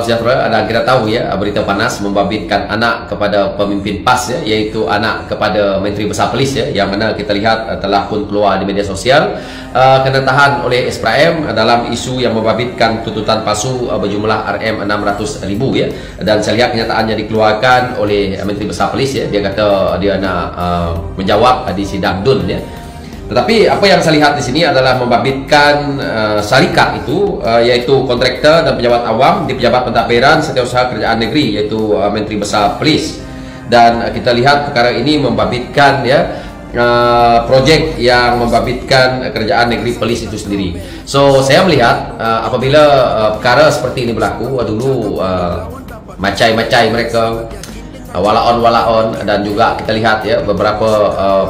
sejahtera. Dan kita tahu ya, berita panas membabitkan anak kepada pemimpin PAS ya, iaitu anak kepada Menteri Besar Polis ya, yang mana kita lihat telah pun keluar di media sosial kena tahan oleh SPRM dalam isu yang membabitkan tuntutan palsu berjumlah RM600,000 ya. Dan saya lihat kenyataannya dikeluarkan oleh Menteri Besar Polis ya. Dia kata dia nak menjawab di sidang DUN ya. Tetapi apa yang saya lihat di sini adalah membabitkan syarikat itu, yaitu kontraktor dan pejabat awam di Pejabat Pentadbiran Setiausaha Kerajaan Negeri, iaitu Menteri Besar Polis. Dan kita lihat perkara ini membabitkan ya, projek yang membabitkan Kerajaan Negeri Polis itu sendiri. So saya melihat apabila perkara seperti ini berlaku, dulu macai-macai mereka, walaon-walaon, dan juga kita lihat ya beberapa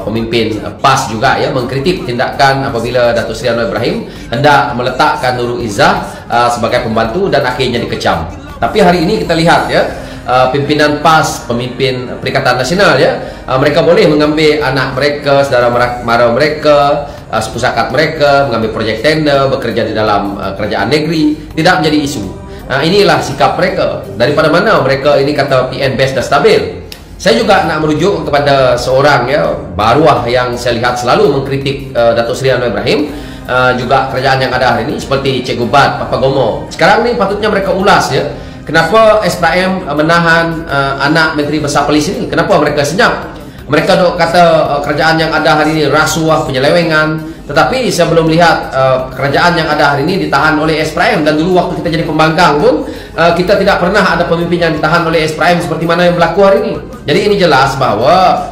pemimpin PAS juga ya mengkritik tindakan apabila Datuk Seri Anwar Ibrahim hendak meletakkan Nurul Izzah sebagai pembantu dan akhirnya dikecam. Tapi hari ini kita lihat ya, pimpinan PAS, pemimpin Perikatan Nasional ya, mereka boleh mengambil anak mereka, saudara mara mereka, sepusakat mereka, mengambil projek tender, bekerja di dalam kerajaan negeri, tidak menjadi isu. Inilah sikap mereka. Daripada mana mereka ini kata PN best dan stabil? Saya juga nak merujuk kepada seorang ya baruah yang saya lihat selalu mengkritik Datuk Seri Anwar Ibrahim, juga kerajaan yang ada hari ini, seperti Cikgu Bat, Papa Gomo. Sekarang ni patutnya mereka ulas ya, kenapa SPRM menahan anak Menteri Besar Polis ini? Kenapa mereka senyap? Mereka dok kata kerajaan yang ada hari ini rasuah, penyelewengan. Tetapi saya belum lihat kerajaan yang ada hari ini ditahan oleh SPRM. Dan dulu waktu kita jadi pembangkang pun kita tidak pernah ada pemimpin yang ditahan oleh SPRM seperti mana yang berlaku hari ini. Jadi ini jelas bahawa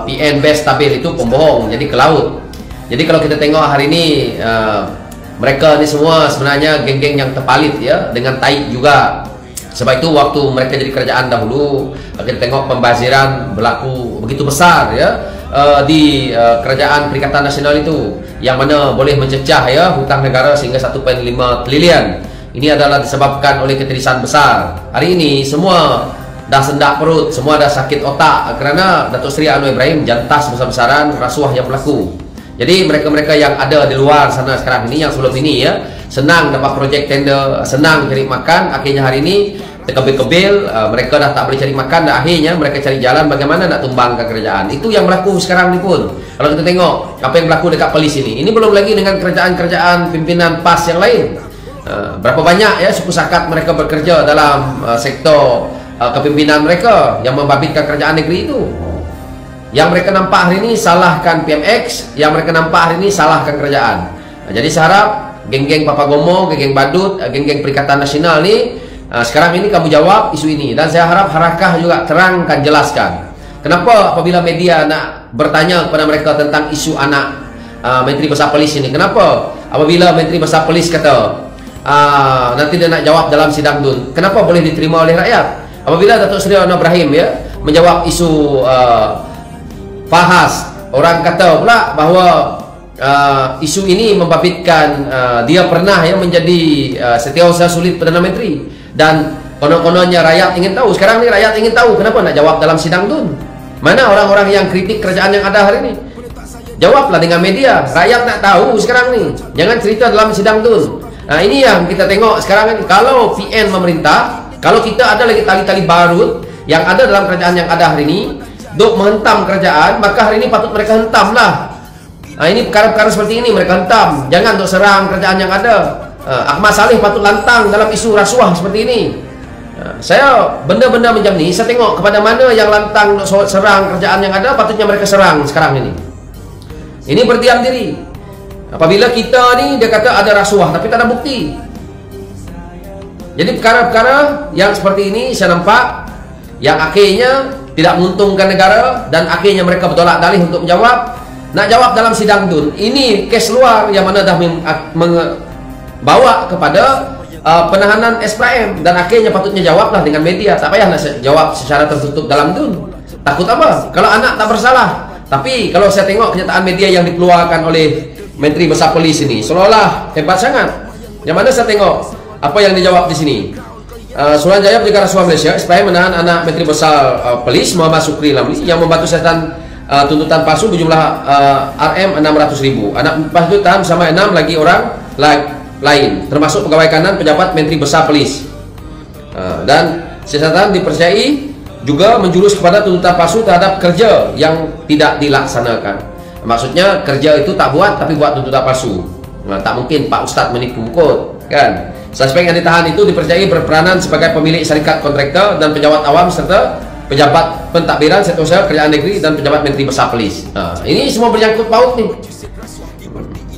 PN best stabil itu pembohong, jadi ke laut. Jadi kalau kita tengok hari ini, mereka ni semua sebenarnya geng-geng yang terpalit ya, dengan taik juga. Sebab itu waktu mereka jadi kerajaan dahulu, kita tengok pembaziran berlaku begitu besar ya di kerajaan Perikatan Nasional itu, yang mana boleh mencecah ya hutang negara sehingga 1.5 trilion. Ini adalah disebabkan oleh ketirisan besar. Hari ini semua dah sendak perut, semua dah sakit otak kerana Datuk Seri Anwar Ibrahim jantas besar-besaran rasuah yang berlaku. Jadi mereka-mereka yang ada di luar sana sekarang ini, yang sebelum ini ya senang dapat projek tender, senang cari makan, akhirnya hari ini terkebil-kebil, mereka dah tak boleh cari makan, dan akhirnya mereka cari jalan bagaimana nak tumbangkan kerajaan. Itu yang berlaku sekarang ni pun. Kalau kita tengok apa yang berlaku dekat polis ini belum lagi dengan kerajaan-kerajaan pimpinan PAS yang lain. Berapa banyak ya sepusakat mereka bekerja dalam sektor kepimpinan mereka yang membabitkan kerajaan negeri itu. Yang mereka nampak hari ini salahkan PMX, yang mereka nampak hari ini salahkan kerajaan. Jadi saya harap geng-geng Papa Gomo, geng-geng Badut, geng-geng Perikatan Nasional ni sekarang ini kamu jawab isu ini. Dan saya harap Harakah juga terangkan, jelaskan kenapa apabila media nak bertanya kepada mereka tentang isu anak Menteri Besar Polis ini, kenapa apabila Menteri Besar Polis kata nanti dia nak jawab dalam sidang DUN, kenapa boleh diterima oleh rakyat? Apabila Datuk Seri Anwar Ibrahim ya menjawab isu Fahas, orang kata pula bahawa isu ini membabitkan dia pernah ya menjadi setiausaha sulit Perdana Menteri, dan konon-kononnya rakyat ingin tahu. Sekarang ni rakyat ingin tahu, kenapa nak jawab dalam sidang DUN? Mana orang-orang yang kritik kerajaan yang ada hari ini? Jawablah dengan media, rakyat nak tahu sekarang ni. Jangan cerita dalam sidang DUN. Ini yang kita tengok sekarang ini. Kalau PN memerintah, kalau kita ada lagi tali-tali barut yang ada dalam kerajaan yang ada hari ini duk menghentam kerajaan, maka hari ini patut mereka hentamlah. Ini perkara-perkara seperti ini mereka hentam. Jangan untuk serang kerajaan yang ada. Ahmad Saleh patut lantang dalam isu rasuah seperti ini. Saya benda-benda macam ni, saya tengok kepada mana yang lantang untuk serang kerajaan yang ada, patutnya mereka serang sekarang ini. Ini berdiam diri. Apabila kita ni dia kata ada rasuah tapi tak ada bukti. Jadi perkara-perkara yang seperti ini saya nampak yang akhirnya tidak menguntungkan negara, dan akhirnya mereka bertolak dalih untuk menjawab. Nak jawab dalam sidang DUN, ini kes luar yang mana dah membawa kepada penahanan SPRM, dan akhirnya patutnya jawablah dengan media. Tak payah nak jawab secara tertutup dalam DUN. Takut apa? Kalau anak tak bersalah. Tapi kalau saya tengok kenyataan media yang dikeluarkan oleh Menteri Besar Polis ini, seolah-olah hebat sangat. Yang mana saya tengok apa yang dijawab di sini. Suruhanjaya Pencegahan Rasuah Malaysia SPRM menahan anak Menteri Besar Polis Muhammad Sukri Lamli yang membantu setan tuntutan palsu berjumlah RM600,000. Anak lepas itu tahan bersama 6 lagi orang lain, termasuk pegawai kanan pejabat Menteri Besar Polis. Dan siasatan dipercayai juga menjurus kepada tuntutan palsu terhadap kerja yang tidak dilaksanakan. Maksudnya kerja itu tak buat tapi buat tuntutan palsu. Tak mungkin Pak Ustadz menipu bukut, kan? Suspek yang ditahan itu dipercayai berperanan sebagai pemilik syarikat kontraktor dan pejabat awam serta pejabat pentadbiran sektor usaha kerajaan negeri dan pejabat menteri besar polis. Ini semua berjangkut paut nih.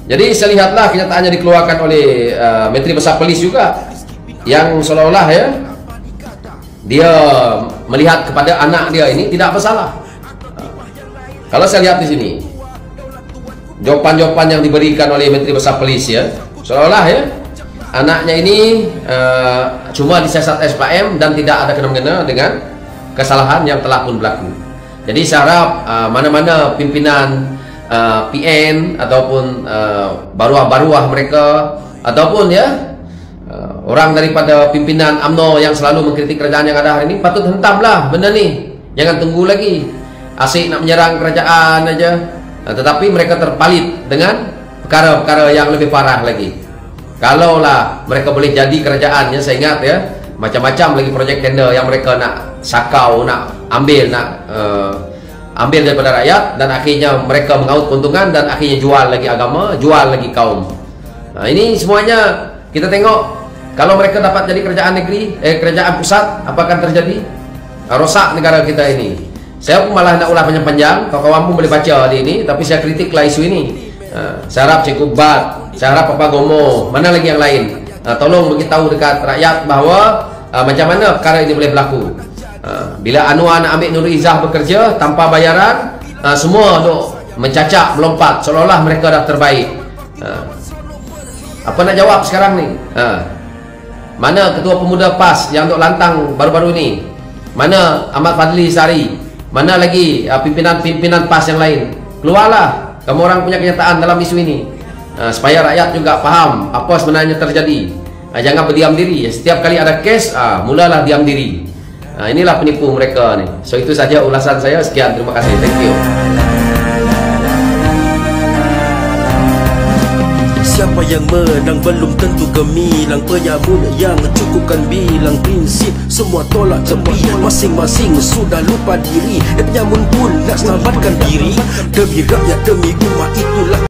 Jadi saya lihatlah kenyataannya dikeluarkan oleh menteri besar polis juga, yang seolah-olah ya dia melihat kepada anak dia ini tidak bersalah. Kalau saya lihat di sini jawapan-jawapan yang diberikan oleh menteri besar polis ya, seolah-olah ya anaknya ini cuma disiasat SPM dan tidak ada kena-mengena dengan kesalahan yang telah pun berlaku. Jadi saya harap mana-mana pimpinan PN ataupun baruah-baruah mereka ataupun ya orang daripada pimpinan UMNO yang selalu mengkritik kerajaan yang ada hari ini, patut hentamlah benda ni. Jangan tunggu lagi asyik nak menyerang kerajaan aja, tetapi mereka terpalit dengan perkara-perkara yang lebih parah lagi. Kalaulah mereka boleh jadi kerajaannya, saya ingat ya, macam-macam lagi projek tender yang mereka nak sakau, nak ambil daripada rakyat, dan akhirnya mereka mengaut keuntungan dan akhirnya jual lagi agama, jual lagi kaum. Ini semuanya kita tengok. Kalau mereka dapat jadi kerajaan negeri, kerajaan pusat, apa akan terjadi? Rosak negara kita ini. Saya pun malah nak ulah panjang-panjang, kawan-kawan pun boleh baca di ini, tapi saya kritiklah isu ini. Saya harap Cikgu Bat, saya harap Papa Gomo, mana lagi yang lain, tolong beritahu dekat rakyat bahawa macam mana perkara ini boleh berlaku. Bila Anwar nak ambil Nur Izzah bekerja tanpa bayaran, semua duk mencacak, melompat seolah-olah mereka dah terbaik. Apa nak jawab sekarang ni? Mana Ketua Pemuda PAS yang duk lantang baru-baru ni? Mana Ahmad Fadli Sari? Mana lagi pimpinan-pimpinan PAS yang lain? Keluarlah, kamu orang punya kenyataan dalam isu ini, supaya rakyat juga faham apa sebenarnya terjadi. Jangan berdiam diri. Setiap kali ada kes, mulalah diam diri. Inilah penipu mereka ni. So itu saja ulasan saya. Sekian, terima kasih. Thank you. Siapa yang menang belum tentu gemilang. Penyamun yang cukupkan bilang prinsip semua tolak tepi. Masing-masing sudah lupa diri. Penyamun pun nak selamatkan diri. Demi rakyat, demi umat, itulah